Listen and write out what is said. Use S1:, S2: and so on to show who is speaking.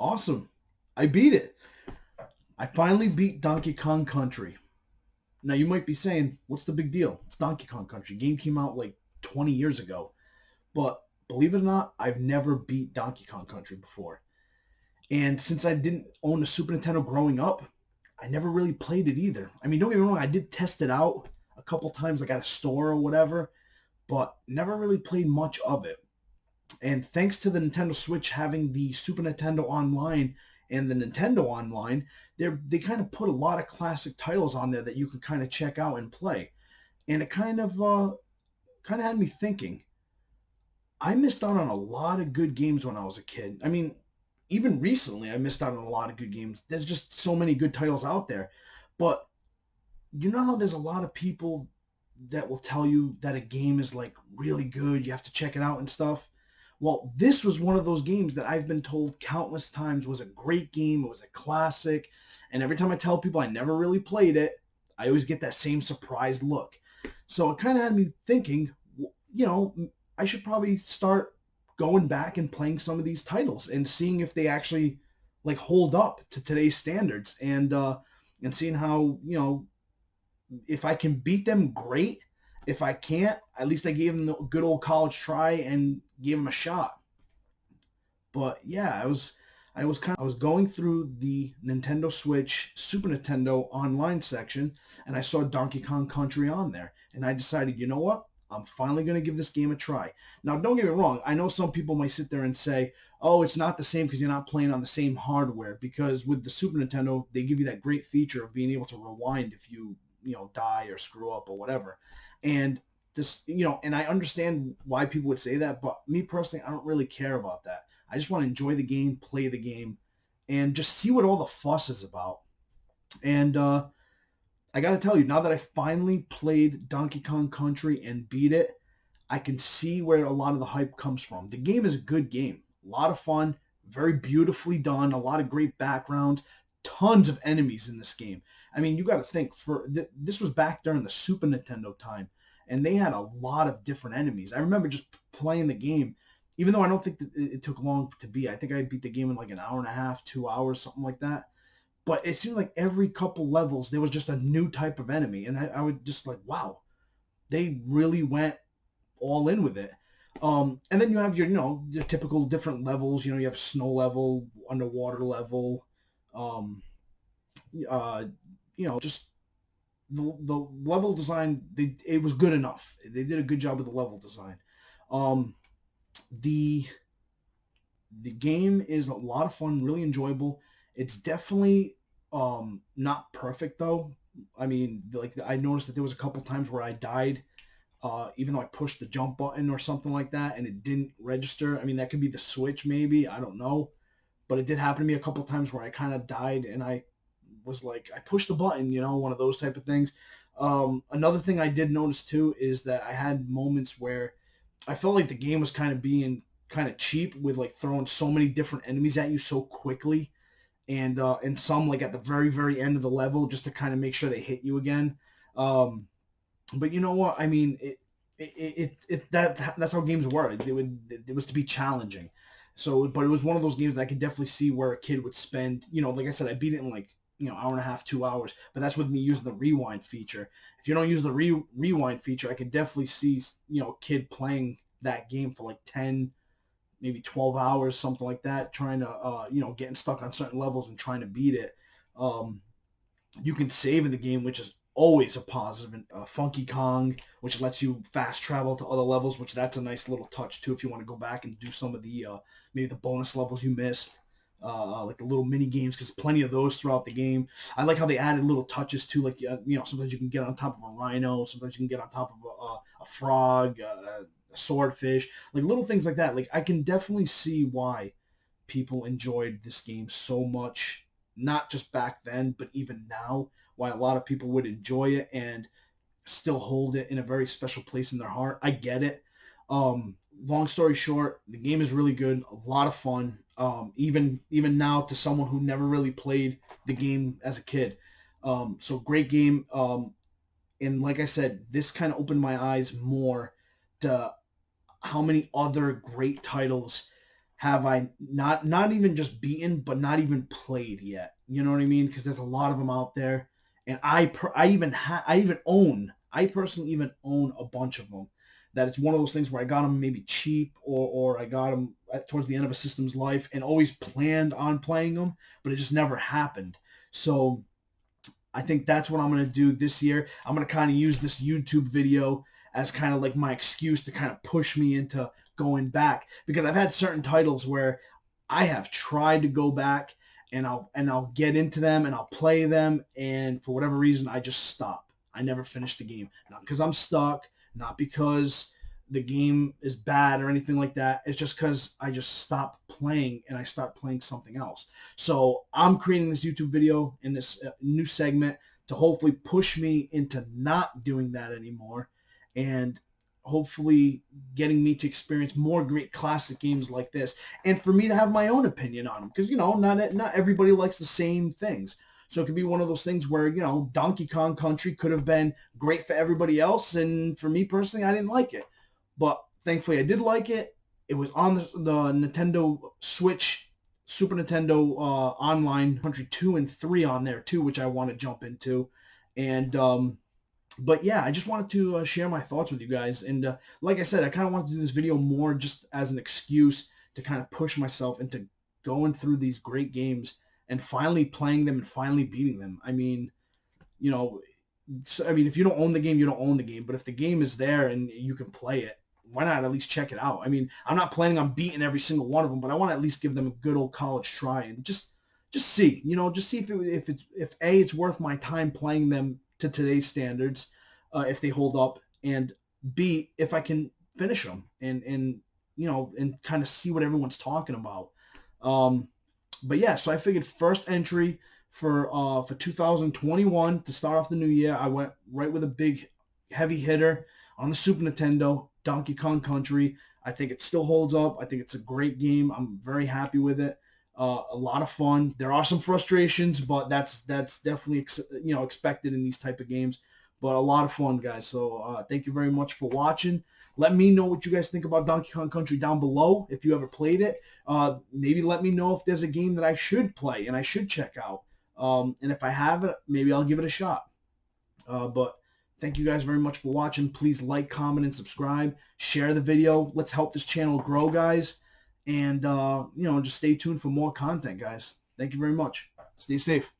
S1: Awesome. I beat it. I finally beat Donkey Kong Country. Now you might be saying, what's the big deal? It's Donkey Kong Country. Game came out like 20 years ago. But believe it or not, I've never beat Donkey Kong Country before. And since I didn't own a Super Nintendo growing up, I never really played it either. I mean, don't get me wrong, I did test it out a couple times, like at a store or whatever, but never really played much of it. And thanks to the Nintendo Switch having the Super Nintendo Online and the Nintendo Online, they kind of put a lot of classic titles on there that you can kind of check out and play. And it kind of had me thinking. I missed out on a lot of good games when I was a kid. I mean, even recently, I missed out on a lot of good games. There's just so many good titles out there. But you know how there's a lot of people that will tell you that a game is like really good, you have to check it out and stuff. Well, this was one of those games that I've been told countless times was a great game, it was a classic, and every time I tell people I never really played it, I always get that same surprised look. So it kind of had me thinking, you know, I should probably start going back and playing some of these titles and seeing if they actually like hold up to today's standards and seeing how, if I can beat them, great. If I can't, at least I gave them the good old college try and gave them a shot. But yeah, I was going through the Nintendo Switch Super Nintendo online section and I saw Donkey Kong Country on there and I decided, you know what? I'm finally going to give this game a try. Now, don't get me wrong. I know some people might sit there and say, "Oh, it's not the same because you're not playing on the same hardware." Because with the Super Nintendo, they give you that great feature of being able to rewind if you die or screw up or whatever. And this, and I understand why people would say that, but me personally, I don't really care about that. I just want to enjoy the game, play the game, and just see what all the fuss is about. And I got to tell you, now that I finally played Donkey Kong Country and beat it, I can see where a lot of the hype comes from. The game is a good game, a lot of fun, very beautifully done, a lot of great backgrounds, tons of enemies in this game. I mean, you got to think this was back during the Super Nintendo time, and they had a lot of different enemies. I remember just playing the game, even though I don't think that it took long to beat. I think I beat the game in like an hour and a half, 2 hours, something like that. But it seemed like every couple levels there was just a new type of enemy, and I would just like, wow, they really went all in with it. And then you have your typical different levels. You have snow level, underwater level, um, uh, just the level design. It was good enough. They did a good job with the level design. Um, the the game is a lot of fun, really enjoyable. It's definitely not perfect though. I mean, like I noticed that there was a couple times where I died, even though I pushed the jump button or something like that, and it didn't register. I mean, that could be the Switch, maybe. I don't know, but it did happen to me a couple times where I kind of died, and I was like, I pushed the button, one of those type of things. Another thing I did notice too is that I had moments where I felt like the game was kind of being kind of cheap with like throwing so many different enemies at you so quickly, and some like at the very end of the level just to kind of make sure they hit you again. Um, but you know what? I mean, that's how games were. It was to be challenging. So, but it was one of those games that I could definitely see where a kid would spend. Like I said, I beat it in like hour and a half, 2 hours. But that's with me using the rewind feature. If you don't use the rewind feature, I could definitely see a kid playing that game for like 10, maybe 12 hours, something like that, trying to getting stuck on certain levels and trying to beat it. Um, you can save in the game, which is always a positive. And Funky Kong, which lets you fast travel to other levels, which that's a nice little touch too if you want to go back and do some of the maybe the bonus levels you missed. Like the little mini games, because plenty of those throughout the game. I like how they added little touches too, like sometimes you can get on top of a rhino, sometimes you can get on top of a frog, a swordfish, like little things like that. Like I can definitely see why people enjoyed this game so much, not just back then, but even now, why a lot of people would enjoy it and still hold it in a very special place in their heart. I get it. Long story short, the game is really good, a lot of fun. Even now to someone who never really played the game as a kid. So great game. And like I said, this kind of opened my eyes more to how many other great titles have I not even just beaten, but not even played yet. You know what I mean? Because there's a lot of them out there, and I personally even own a bunch of them. That it's one of those things where I got them maybe cheap, or I got them towards the end of a system's life, and always planned on playing them, but it just never happened. So I think that's what I'm going to do this year. I'm going to kind of use this YouTube video as kind of like my excuse to kind of push me into going back, because I've had certain titles where I have tried to go back, and I'll get into them and I'll play them, and for whatever reason I just stop. I never finish the game. Not because I'm stuck, not because the game is bad or anything like that. It's just because I just stop playing and I start playing something else. So I'm creating this YouTube video in this new segment to hopefully push me into not doing that anymore, and hopefully getting me to experience more great classic games like this, and for me to have my own opinion on them, because not everybody likes the same things. So it could be one of those things where, Donkey Kong Country could have been great for everybody else, and for me personally, I didn't like it. But thankfully, I did like it. It was on the Nintendo Switch, Super Nintendo Online Country 2 and 3 on there too, which I want to jump into. And but yeah, I just wanted to share my thoughts with you guys. And like I said, I kind of wanted to do this video more just as an excuse to kind of push myself into going through these great games and finally playing them and finally beating them. I mean, if you don't own the game, you don't own the game. But if the game is there and you can play it, why not at least check it out? I mean, I'm not planning on beating every single one of them, but I want to at least give them a good old college try and just see, just see if it's worth my time playing them to today's standards, if they hold up, and B, if I can finish them and kind of see what everyone's talking about. But yeah, so I figured first entry for 2021 to start off the new year, I went right with a big heavy hitter on the Super Nintendo, Donkey Kong Country. I think it still holds up. I think it's a great game. I'm very happy with it. A lot of fun. There are some frustrations, but that's definitely expected in these type of games. But a lot of fun, guys. So thank you very much for watching. Let me know what you guys think about Donkey Kong Country down below. If you ever played it, maybe let me know if there's a game that I should play and I should check out. And if I have it, maybe I'll give it a shot. But thank you guys very much for watching. Please like, comment, and subscribe. Share the video. Let's help this channel grow, guys. And, just stay tuned for more content, guys. Thank you very much. Stay safe.